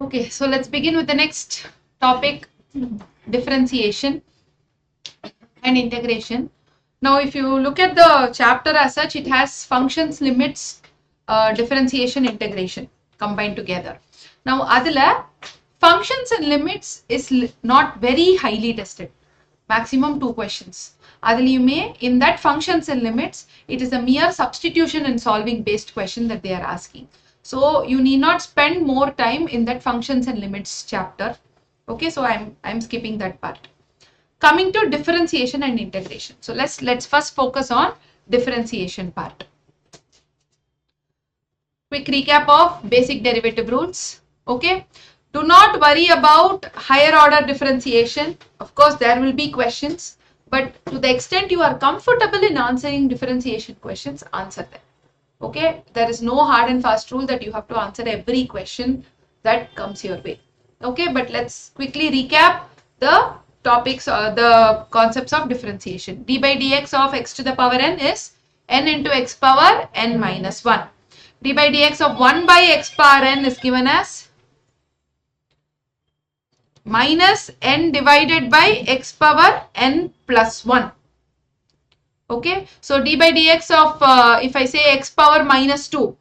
Okay, so let's begin with the next topic, differentiation and integration. Now, if you look at the chapter as such, it has functions, limits, differentiation, integration combined together. Now, adila functions and limits is not very highly tested. Maximum 2 questions. Adil you may, in that functions and limits, it is a mere substitution and solving based question that they are asking. So you need not spend more time in that functions and limits chapter. Okay, so I'm skipping that part. Coming to differentiation and integration. So let's first focus on differentiation part. Quick recap of basic derivative rules. Okay, do not worry about higher order differentiation. Of course, there will be questions, but to the extent you are comfortable in answering differentiation questions, answer them. Okay, there is no hard and fast rule that you have to answer every question that comes your way. Okay, but let's quickly recap the topics or the concepts of differentiation. D by dx of x to the power n is n into x power n minus 1. D by dx of 1 by x power n is given as minus n divided by x power n plus 1. Okay, so d by dx of, if I say x power minus 2,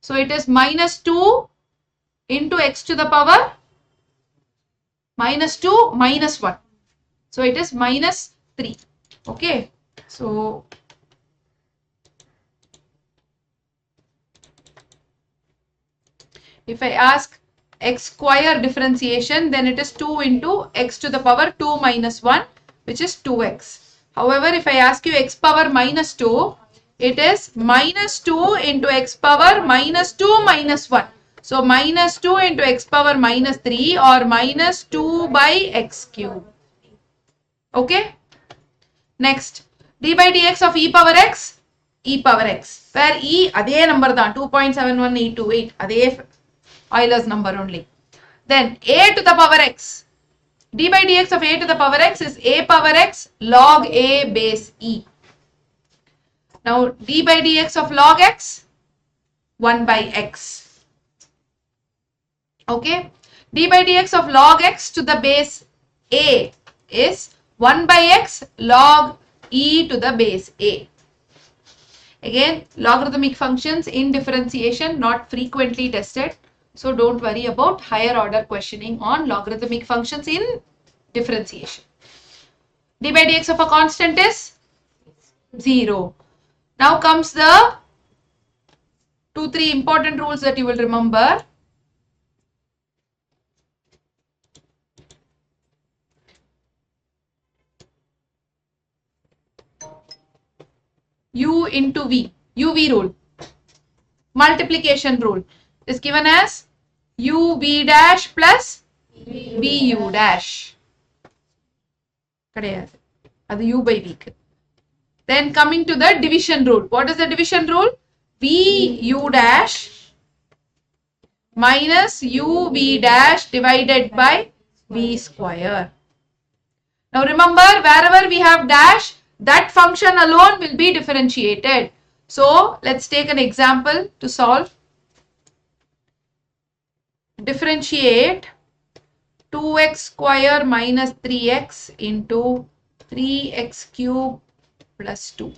so it is minus 2 into x to the power minus 2 minus 1. So it is minus 3. Okay, so if I ask x square differentiation, then it is 2 into x to the power 2 minus 1, which is 2x. However, if I ask you x power minus 2, it is minus 2 into x power minus 2 minus 1. So minus 2 into x power minus 3 or minus 2 by x cube. Okay. Next, d by dx of e power x, where e adhe number da 2.71828, adhe Euler's number only. Then a to the power x, d by dx of a to the power x is a power x log a base e. Now d by dx of log x, 1 by x. Okay, d by dx of log x to the base a is 1 by x log e to the base a. Again, logarithmic functions in differentiation not frequently tested. So don't worry about higher order questioning on logarithmic functions in differentiation. D by dx of a constant is 0. Now comes the 2-3 important rules that you will remember. U into V, UV rule. Multiplication rule is given as UV dash plus VU dash. That's U by V. Then coming to the division rule. What is the division rule? VU dash minus UV dash divided by V square. Now remember, wherever we have dash, that function alone will be differentiated. So let's take an example to solve. Differentiate 2x square minus 3x into 3x cube plus 2.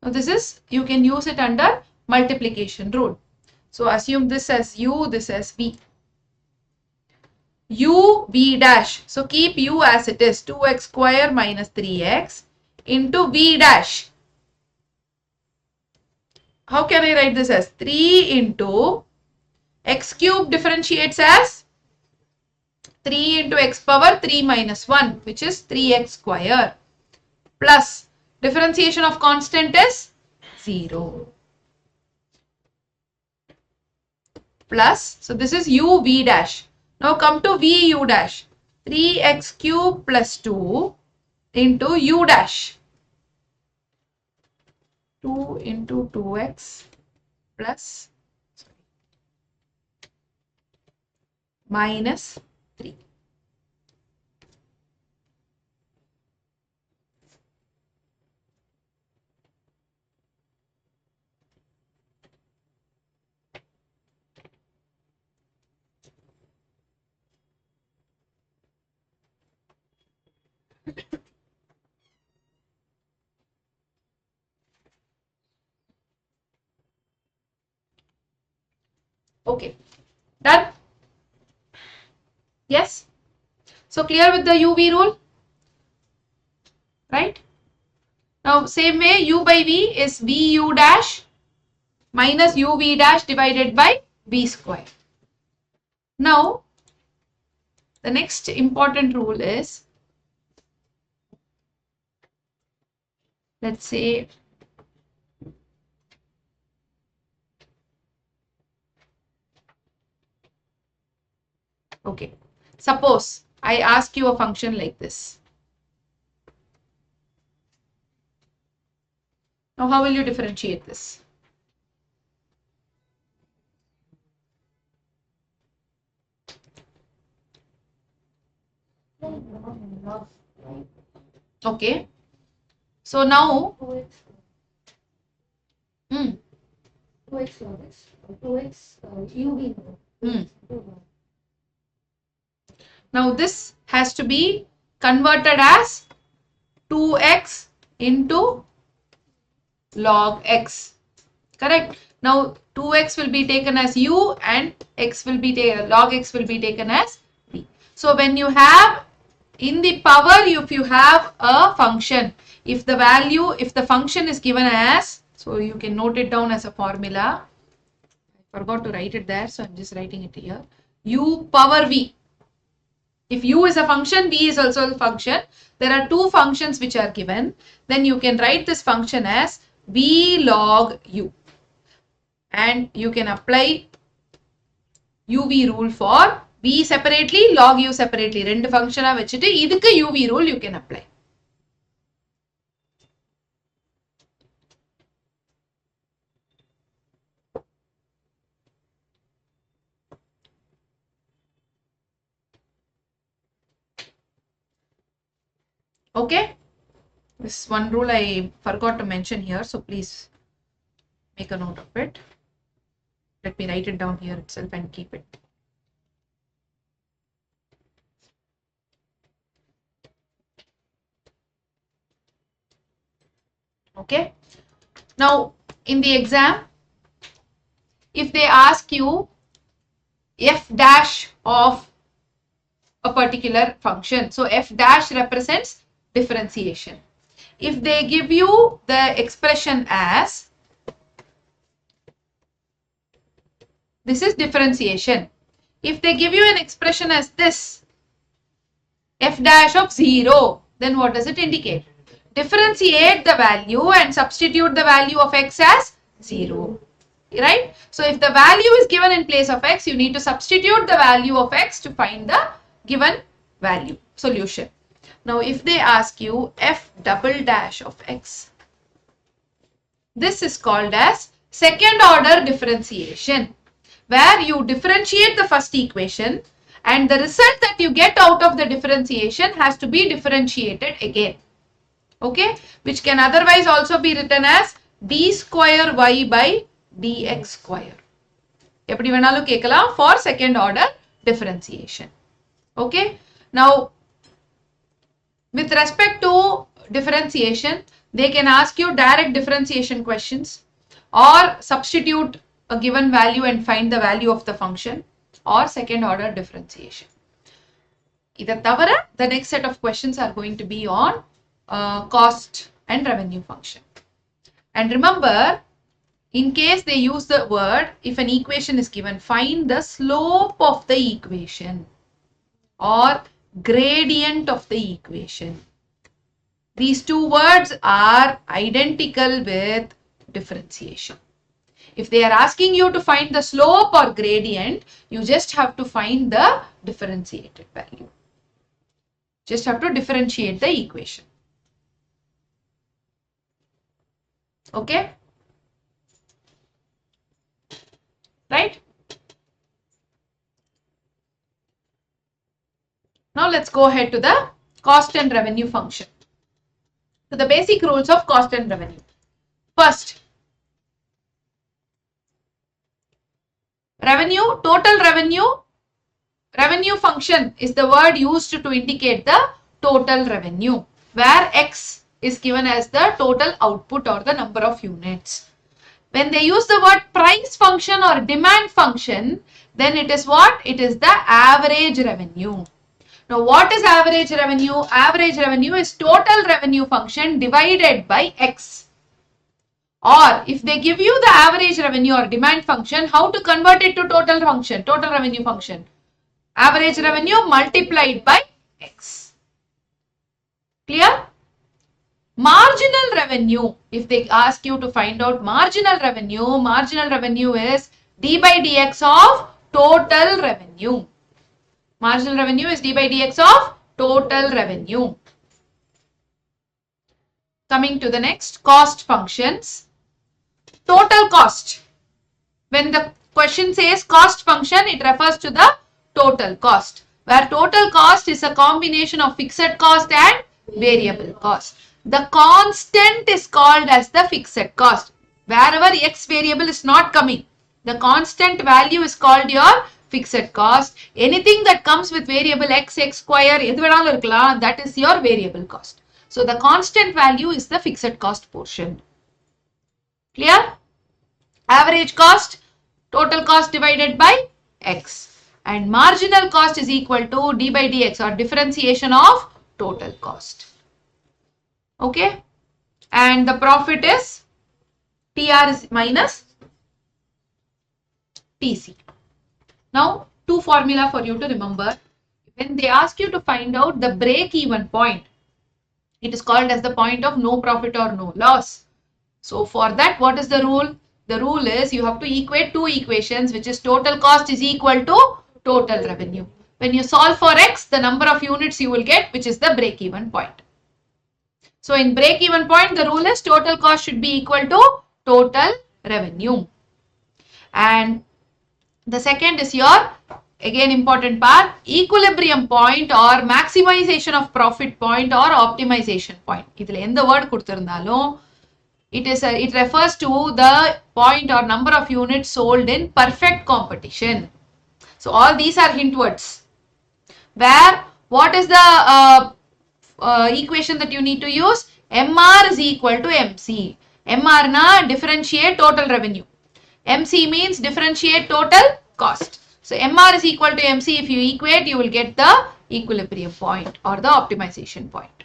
Now this is, you can use it under multiplication rule. So assume this as u, this as v. U, v dash. So keep u as it is, 2x square minus 3x into v dash. How can I write this as? 3 into x cube differentiates as 3 into x power 3 minus 1, which is 3x square, plus differentiation of constant is 0. Plus, so this is u v dash. Now come to v u dash. 3x cube plus 2 into u dash. 2 into 2x plus minus 3. Okay, done? Yes? So clear with the UV rule? Right? Now same way u by v is vu dash minus uv dash divided by v square. Now the next important rule is, let's say okay, suppose I ask you a function like this. Now how will you differentiate this? Okay, so now 2x log x, 2x uv. Now this has to be converted as 2x into log x. Correct? Now 2x will be taken as u and x will be log x will be taken as v. So when you have in the power, if you have a function, if the function is given as, so you can note it down as a formula. I forgot to write it there, so I'm just writing it here. U power v. If u is a function, v is also a function. There are two functions which are given. Then you can write this function as v log u. And you can apply uv rule for v separately, log u separately. Rendu function vechittu idukku uv rule you can apply. Okay, this one rule I forgot to mention here, so please make a note of it. Let me write it down here itself and keep it. Okay, now in the exam, if they ask you f dash of a particular function, so f dash represents differentiation. If they give you the expression as, this is differentiation. If they give you an expression as this, f dash of 0, then what does it indicate? Differentiate the value and substitute the value of x as 0. Right? So if the value is given in place of x, you need to substitute the value of x to find the given value, solution. Now if they ask you f double dash of x, this is called as second order differentiation, where you differentiate the first equation and the result that you get out of the differentiation has to be differentiated again. Okay, which can otherwise also be written as d square y by dx square. Eppadi venalum kekkalam for second order differentiation. Okay, now with respect to differentiation, they can ask you direct differentiation questions or substitute a given value and find the value of the function, or second order differentiation. Idha thavara, the next set of questions are going to be on cost and revenue function. And remember, in case they use the word, if an equation is given, find the slope of the equation or gradient of the equation. These two words are identical with differentiation. If they are asking you to find the slope or gradient, you just have to find the differentiated value. Just have to differentiate the equation. Okay? Right? Now let's go ahead to the cost and revenue function. So the basic rules of cost and revenue. First, revenue, total revenue. Revenue function is the word used to indicate the total revenue, where X is given as the total output or the number of units. When they use the word price function or demand function, then it is what? It is the average revenue. Now, what is average revenue? Average revenue is total revenue function divided by X. Or if they give you the average revenue or demand function, how to convert it to total function, total revenue function? Average revenue multiplied by X. Clear? Marginal revenue. If they ask you to find out marginal revenue is d by dx of total revenue. Marginal revenue is d by dx of total revenue. Coming to the next, cost functions. Total cost. When the question says cost function, it refers to the total cost, where total cost is a combination of fixed cost and variable cost. The constant is called as the fixed cost. Wherever X variable is not coming, the constant value is called your fixed cost. Anything that comes with variable X, X square, that is your variable cost. So the constant value is the fixed cost portion. Clear? Average cost, total cost divided by X. And marginal cost is equal to d by dx or differentiation of total cost. Okay? And the profit is TR is minus TC. Now, two formula for you to remember. When they ask you to find out the break-even point, it is called as the point of no profit or no loss. So, for that, what is the rule? The rule is you have to equate two equations, which is total cost is equal to total revenue. When you solve for X, the number of units you will get, which is the break-even point. So, in break-even point, the rule is total cost should be equal to total revenue. And the second is your, again important part, equilibrium point or maximization of profit point or optimization point. Idhula endha word kuduthirundhalum, it refers to the point or number of units sold in perfect competition. So all these are hint words. Where what is the equation that you need to use? MR is equal to MC. MR na differentiate total revenue. MC means differentiate total cost. So MR is equal to MC. If you equate, you will get the equilibrium point or the optimization point.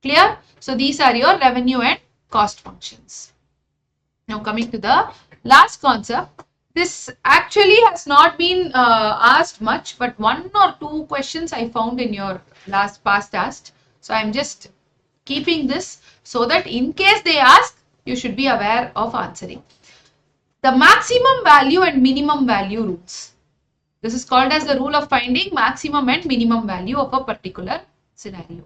Clear? So these are your revenue and cost functions. Now coming to the last concept. This actually has not been asked much, but one or two questions I found in your past asked. So I'm just keeping this so that in case they ask, you should be aware of answering. The maximum value and minimum value rules. This is called as the rule of finding maximum and minimum value of a particular scenario.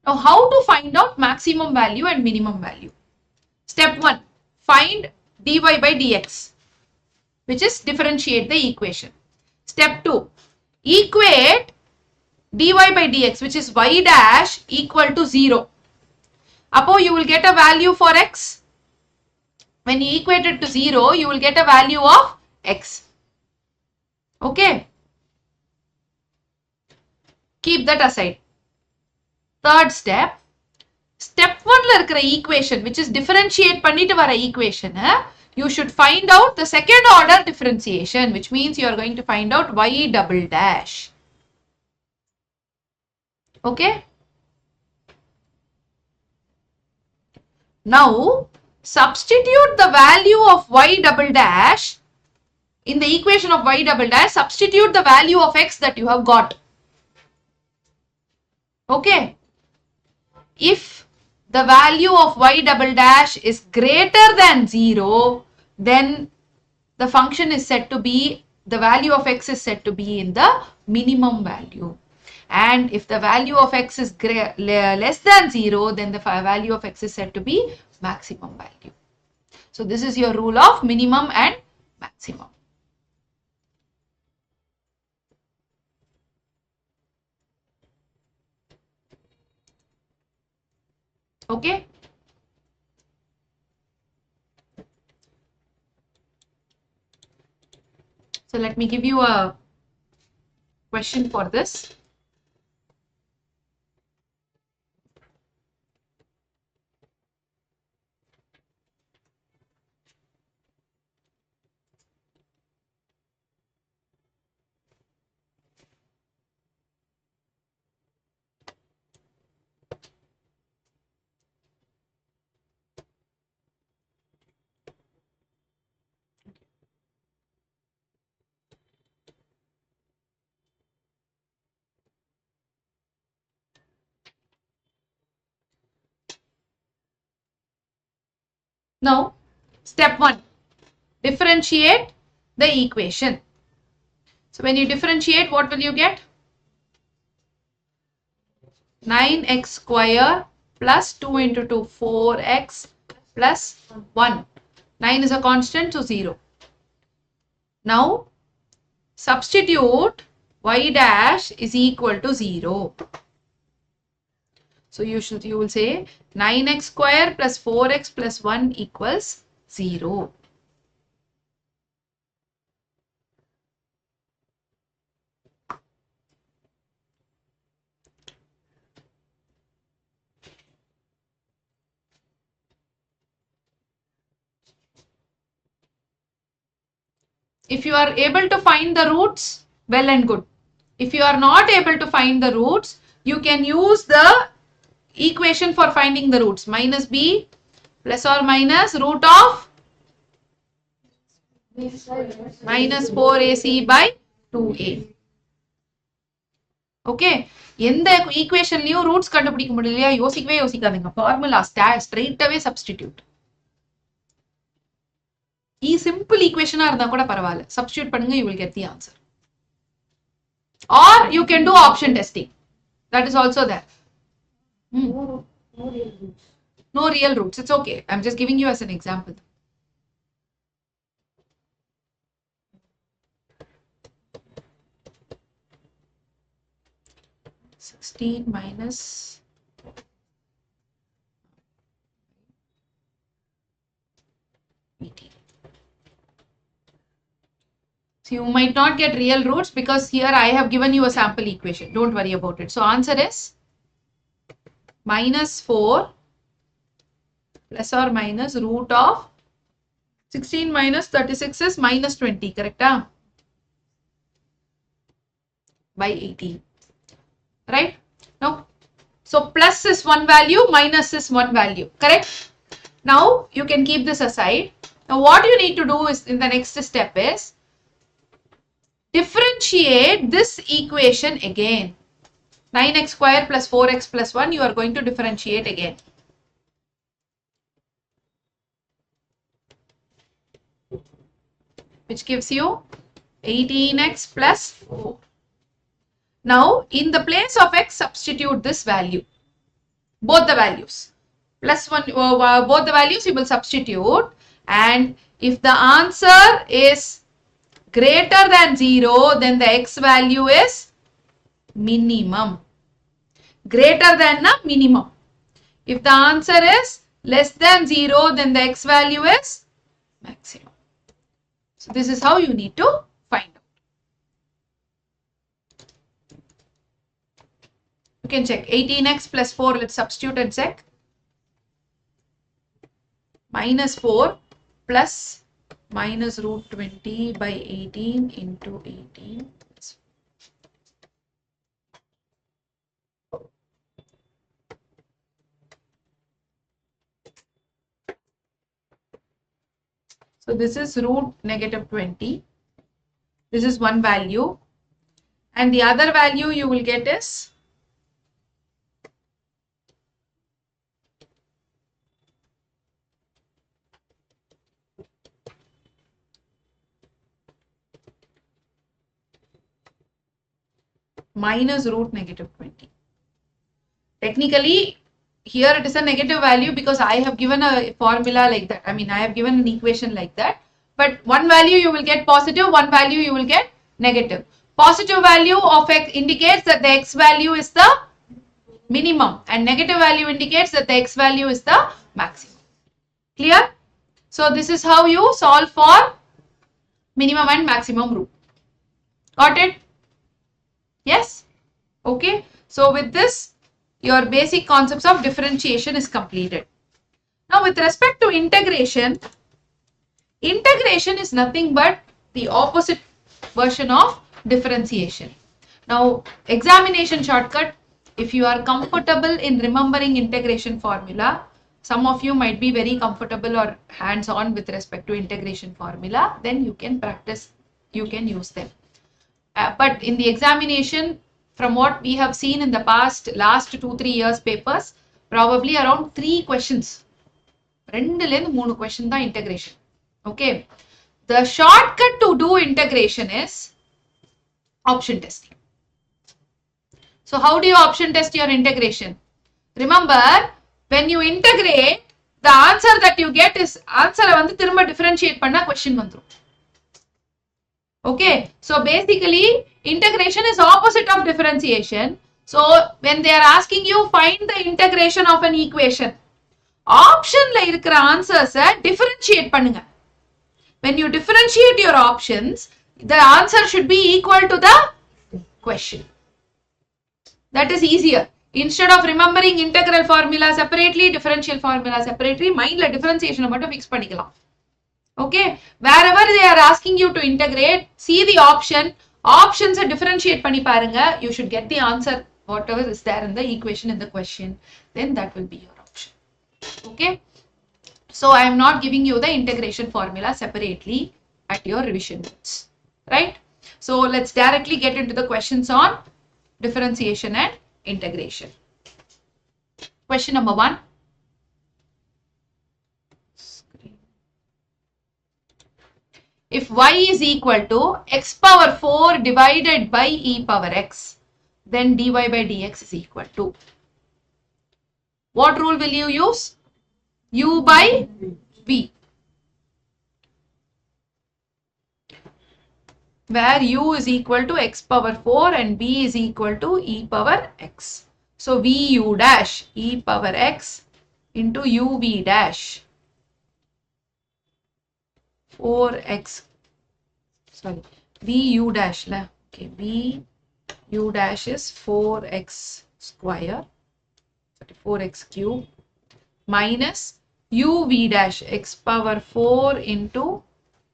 Now, how to find out maximum value and minimum value? Step 1. Find dy by dx, which is differentiate the equation. Step 2. Equate dy by dx, which is y dash equal to 0. Apo you will get a value for x. When you equate it to 0, you will get a value of x. Okay. Keep that aside. Third step. Step 1 la irukra equation, which is differentiate pannittu vara equation, you should find out the second order differentiation, which means you are going to find out y double dash. Okay. Now, substitute the value of y double dash in the equation of y double dash, substitute the value of x that you have got. Okay. If the value of y double dash is greater than 0, then the function is said to be, the value of x is said to be in the minimum value. And if the value of x is less than 0, then the value of x is said to be maximum value. So this is your rule of minimum and maximum. Okay. So let me give you a question for this. Now, step 1, differentiate the equation. So, when you differentiate, what will you get? 9x square plus 2 into 2, 4x plus 1. 9 is a constant, so 0. Now, substitute y dash is equal to 0. So, you will say 9x square plus 4x plus 1 equals 0. If you are able to find the roots, well and good. If you are not able to find the roots, you can use the equation for finding the roots. Minus b plus or minus root of minus 4ac by 2a. Okay. எந்த ஈக்குவேஷன்லயும் roots கண்டுபிடிக்க முடியலையா யோசிக்கவே யோசிக்காதீங்க. Formula straight away substitute. Simple ஈக்குவேஷனா இருந்தா கூட பரவாயில்ல, substitute பண்ணுங்க, you will get the answer. Or you can do option testing. That is also there. No real roots. No real roots. It's okay. I'm just giving you as an example. (16 minus 18). So you might not get real roots because here I have given you a sample equation. Don't worry about it. So answer is minus 4 plus or minus root of 16 minus 36 is minus 20, correct? By 18. Right? Now, so plus is one value, minus is one value, correct? Now, you can keep this aside. Now, what you need to do is in the next step is differentiate this equation again. 9x square plus 4x plus 1, you are going to differentiate again. Which gives you 18x plus 4. Now, in the place of x, substitute this value. Both the values. Plus 1, both the values you will substitute. And if the answer is greater than 0, then the x value is minimum. Greater than a minimum. If the answer is less than 0, then the x value is maximum. So, this is how you need to find out. You can check 18x plus 4, let's substitute and check. Minus 4 plus minus root 20 by 18 into 18. So this is root negative 20. This is one value. And the other value you will get is minus root negative 20. Technically, here it is a negative value because I have given a formula like that. I mean, I have given an equation like that. But one value you will get positive, one value you will get negative. Positive value of x indicates that the x value is the minimum and negative value indicates that the x value is the maximum. Clear? So, this is how you solve for minimum and maximum root. Got it? Yes? Okay. So, with this, your basic concepts of differentiation is completed. Now, with respect to integration, integration is nothing but the opposite version of differentiation. Now, examination shortcut, if you are comfortable in remembering integration formula, some of you might be very comfortable or hands-on with respect to integration formula, then you can practice, you can use them. But in the examination, from what we have seen in the past, last 2-3 years papers, probably around 3 questions ரெண்டுலேருந்து 3 question தான் integration. Okay. The shortcut to do integration is option testing. So how do you option test your integration? Remember, when you integrate, the answer that you get is answer வந்து திரும்ப differentiate பண்ணா question வந்துரும். Okay, so basically integration is opposite of differentiation. So when they are asking you find the integration of an equation, option la இருக்கிற answers differentiate பண்ணுங்க. When you differentiate your options, the answer should be equal to the question. That is easier. Instead of remembering integral formula separately, differential formula separately, mind la differentiation மட்டும் fix பண்ணிக்கலாம். Okay, wherever they are asking you to integrate, see the options differentiate பண்ணி பாருங்க, you should get the answer whatever is there in the equation in the question, then that will be your option. Okay, so I am not giving you the integration formula separately at your revision notes, right? So let's directly get into the questions on differentiation and integration. Question number 1. If y is equal to x power 4 divided by e power x, then dy by dx is equal to. What rule will you use? U by v. Where u is equal to x power 4 and v is equal to e power x. So v u dash e power x into u v dash 4x, sorry, v u dash la, okay, v u dash is 4x square, 4x cube minus u v dash x power 4 into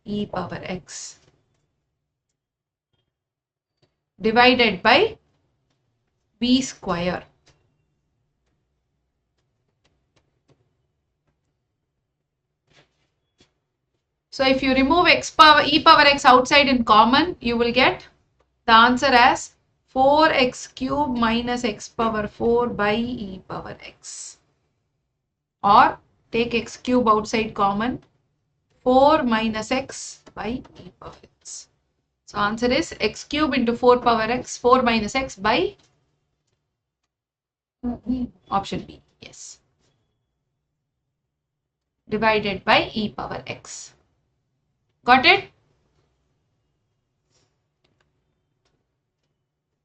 e power x divided by v square. So if you remove e power x outside in common, you will get the answer as 4x cube minus x power 4 by e power x. Or take x cube outside common, 4 minus x by e power x. So answer is x cube into 4 power x, 4 minus x by option B. Yes. Divided by e power x. Got it?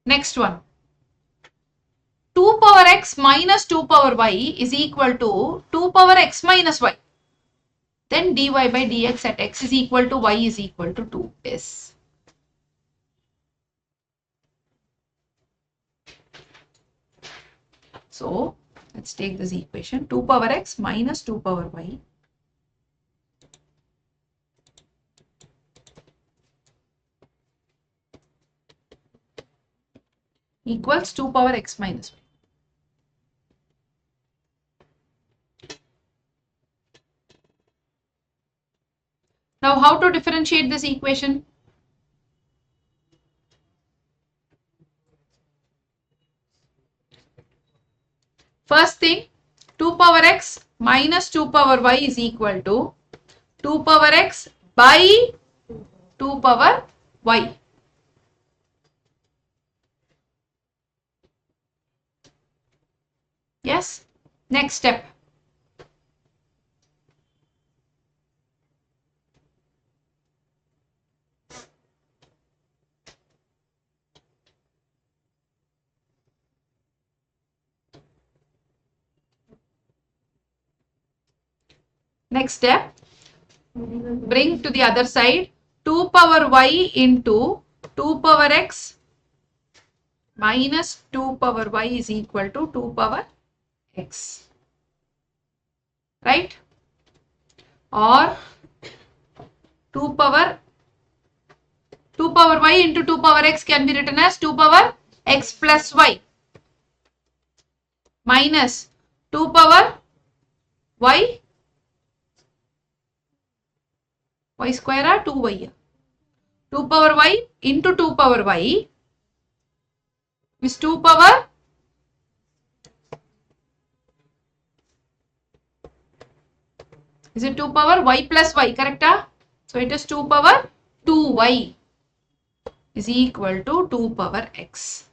Next one. 2 power x minus 2 power y is equal to 2 power x minus y. Then dy by dx at x is equal to y is equal to 2 is. So let's take this equation. 2 power x minus 2 power y equals 2 power x minus y. Now how to differentiate this equation? First thing, 2 power x minus 2 power y is equal to 2 power x by 2 power y. Yes, next step. Next step, bring to the other side 2 power y into 2 power x minus 2 power y is equal to 2 power x, right? Or 2 power y into 2 power x can be written as 2 power x plus y minus 2 power y square or 2y. 2 power y into 2 power y is 2 power Is it 2 power y plus y, correct? So it is 2 power 2y is equal to 2 power x.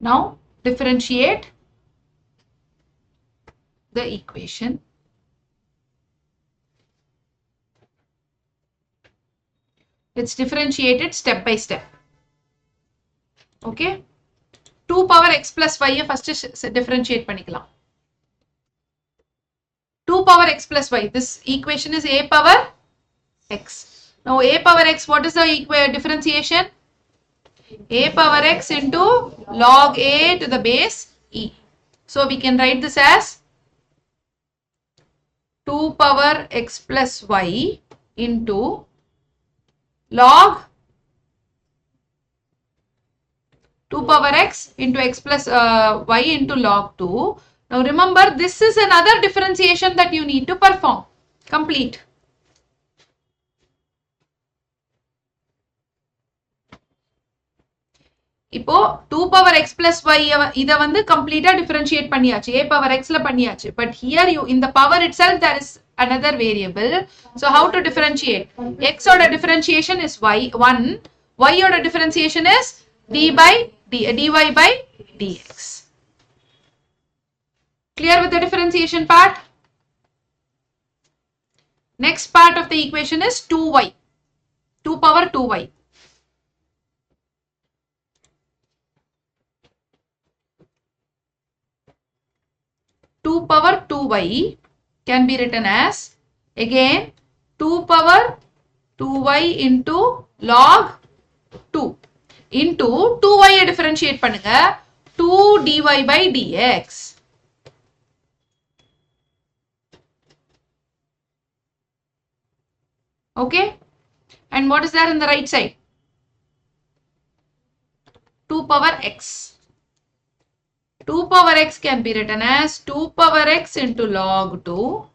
Now differentiate the equation. It's differentiated step by step. Okay. 2 power x plus y first differentiate பண்ணிக்கலாம். 2 power x plus y. This equation is a power x. Now a power x, what is the differentiation? A power x into log a to the base e. So we can write this as 2 power x plus y into log 2 power x into x plus y into log 2. Now remember, this is another differentiation that you need to perform. Complete. இப்போ 2 power x plus y இத வந்து கம்ப்ளீட்டா differentiate பண்ணியாச்சு. a power x ல பண்ணியாச்சு. But here you in the power itself there is another variable. So how to differentiate? X oda differentiation is y 1. Y oda differentiation is dy by dx. Clear with the differentiation part? Next part of the equation is 2y. 2 power 2y. 2 power 2y can be written as again 2 power 2y into log 2 into 2y differentiate பண்ணுங்க 2 dy by dx. Okay, and what is there in the right side? 2 power x. 2 power x can be written as 2 power x into log 2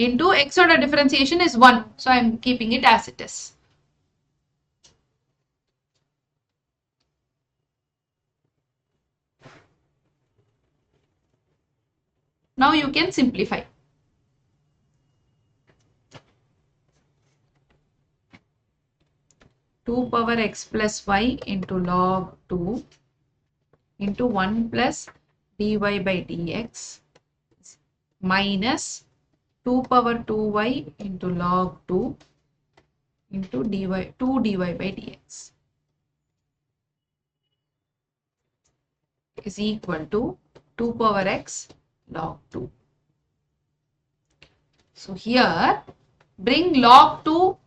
into x order differentiation is 1. So I am keeping it as it is. Now you can simplify. Two power x plus y into log 2 into 1 plus dy by dx minus 2 power 2y into log 2 into 2 dy by dx is equal to 2 power x log 2. So here bring log 2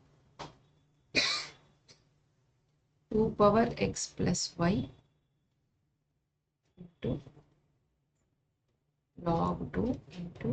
2 power x plus y into log 2 into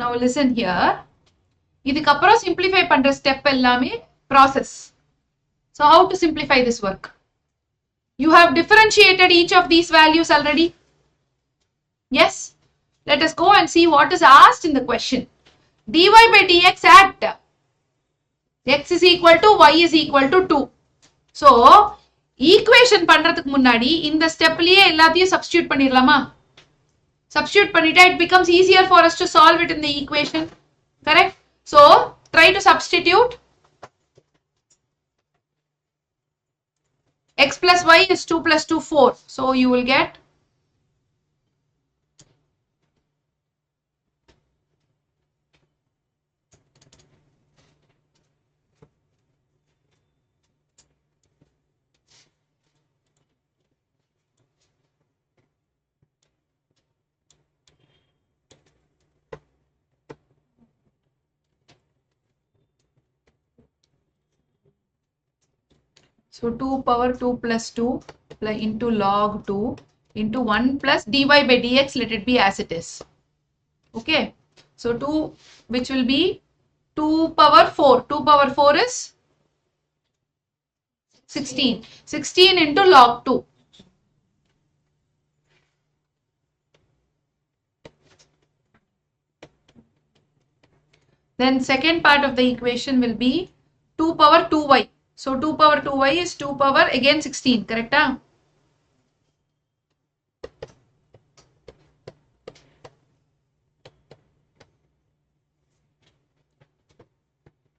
now listen here. இதுக்கு அப்புறம் simplify பண்ற step எல்லாமே process. So how to simplify this work? You have differentiated each of these values already. Yes. Let us go and see what is asked in the question. dy by dx at x is equal to y is equal to 2. So equation பண்றதுக்கு முன்னாடி இந்த ஸ்டெப்லயே எல்லாத்தையும் substitute பண்ணிடலாமா? Substitute பண்ணிட்டா it becomes easier for us to solve it in the equation. Correct? So, try to substitute. X plus y is 2 plus 2, 4. So, you will get so 2 power 2 plus 2 into log 2 into 1 plus dy by dx, let it be as it is. Okay. So 2 which will be 2 power 4. 2 power 4 is 16. 16 into log 2. Then second part of the equation will be 2 power 2y. So 2 power 2y is 2 power again 16, correct?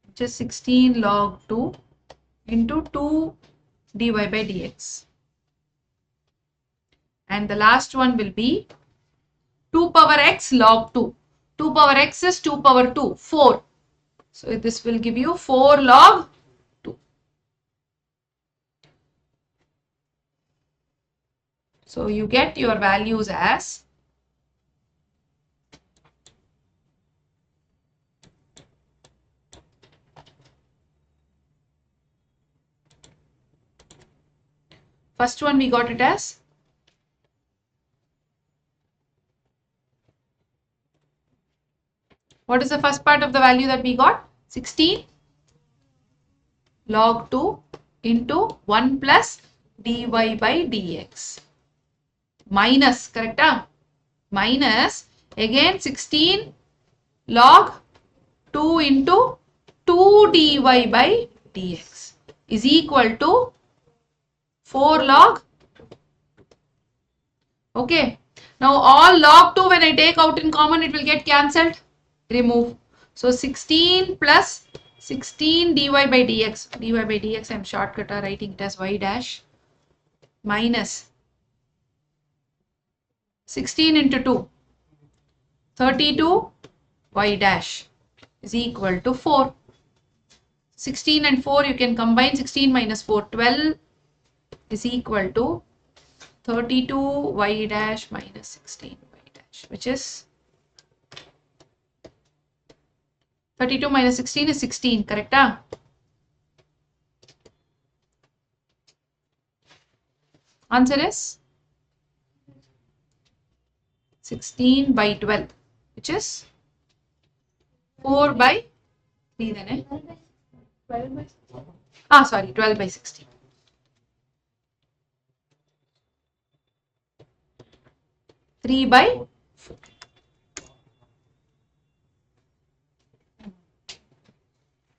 Which is 16 log 2 into 2 dy by dx. And the last one will be 2 power x log 2. 2 power x is 2 power 2, 4. So this will give you 4 log 2. So you get your values as first one we got it as what is the first part of the value that we got? 16 log 2 into 1 plus dy by dx minus, correct? Minus again 16 log 2 into 2 dy by dx is equal to 4 log. Okay. Now all log 2 when I take out in common it will get cancelled. Remove. So 16 plus 16 dy by dx. dy by dx I am shortcut writing it as y dash minus 16 into 2. 32 y dash is equal to 4. 16 and 4 you can combine. 16 minus 4, 12 is equal to 32 y dash minus 16 y dash, which is 32 minus 16 is 16, correct? Answer is 16 by 12, which is 4 by 3 then, eh? 12 by 16. Sorry, 12 by 16. Three by 4.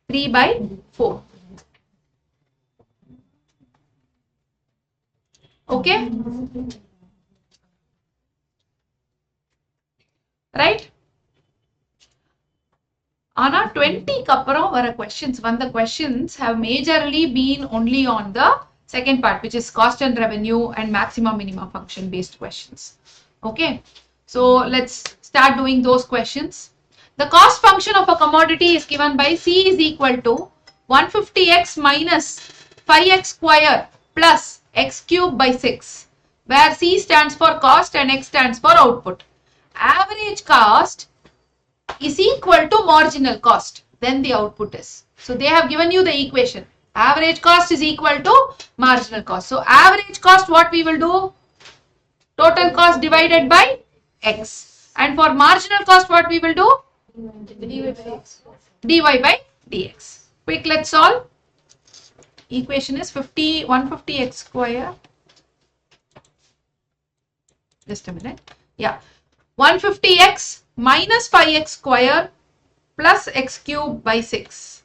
Three by 4. Okay? Right? Ana 20 kapram vara questions. When the questions have majorly been only on the second part, which is cost and revenue and maximum minimum function based questions. Okay, so let's start doing those questions. The cost function of a commodity is given by C is equal to 150x minus 5x square plus x cube by 6, where C stands for cost and x stands for output. Average cost is equal to marginal cost, then the output is. So they have given you the equation. Average cost is equal to marginal cost. So average cost, what we will do? Total cost divided by x. And for marginal cost, what we will do? dy by dx. Quick, let's solve. Equation is 150x square. Just a minute. Yeah. 150x minus 5x square plus x cube by 6.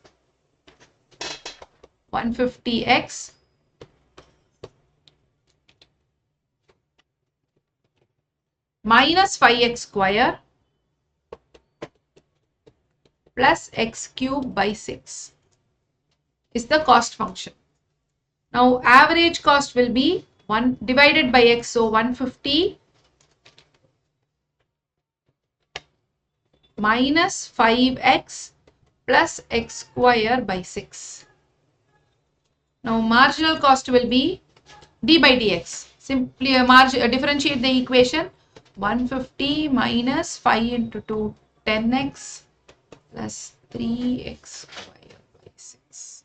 150x minus 5x square plus x cube by 6 is the cost function. Now average cost will be 1 divided by x, so 150 minus 5x plus x square by 6. Now marginal cost will be d by dx. Simply differentiate the equation. 150 minus 5 into 2, 10x plus 3x square by 6.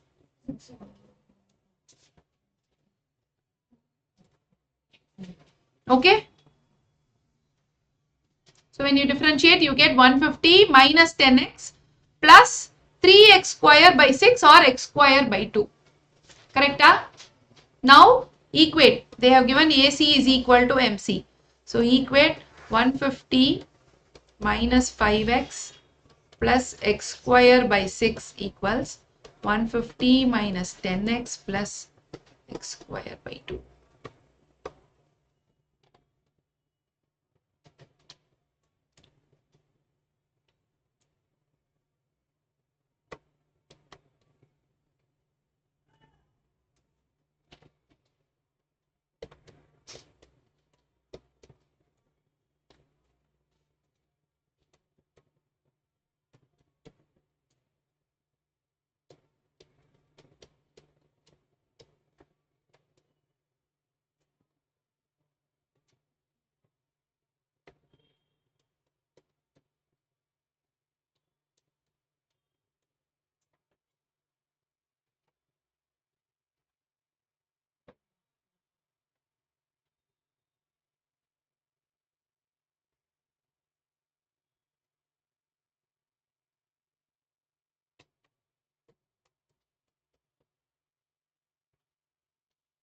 Okay. So when you differentiate, you get 150 minus 10x plus 3x square by 6 or x square by 2. Correct? Now equate. They have given AC is equal to MC. So equate 150 minus 5x plus x square by 6 equals 150 minus 10x plus x square by 2.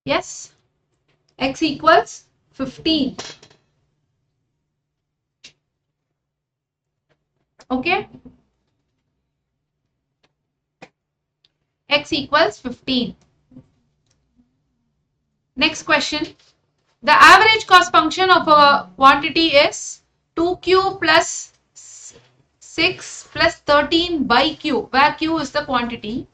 Yes, x equals 15. Okay, x equals 15. Next question. The average cost function of a quantity is 2q plus 6 plus 13 by q, where q is the quantity.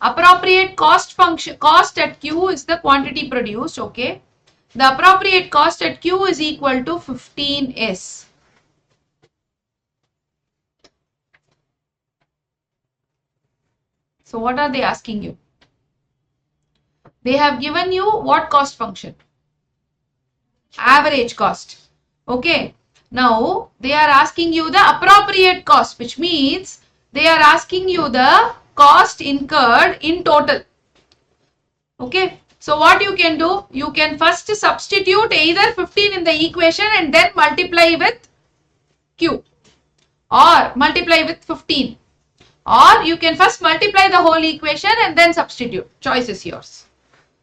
Appropriate cost function, cost at q is the quantity produced. Okay, the appropriate cost at q is equal to 15s. So what are they asking you? They have given you what cost function? Average cost. Okay, now they are asking you the appropriate cost, which means they are asking you the cost incurred in total. Okay, so what you can do, you can first substitute either 15 in the equation and then multiply with q, or multiply with 15, or you can first multiply the whole equation and then substitute. Choice is yours.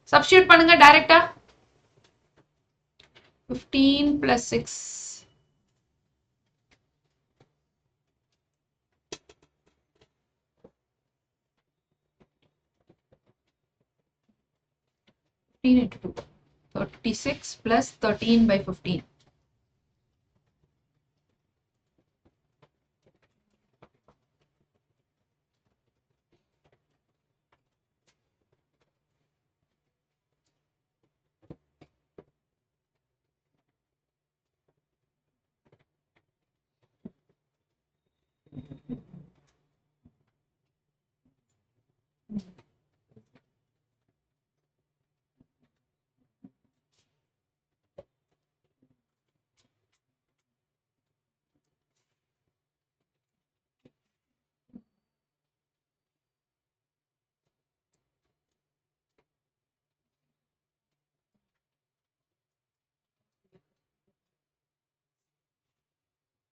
Substitute பண்ணுங்க directa. 15 plus 6. 15 into 2. 36 plus 13 by 15.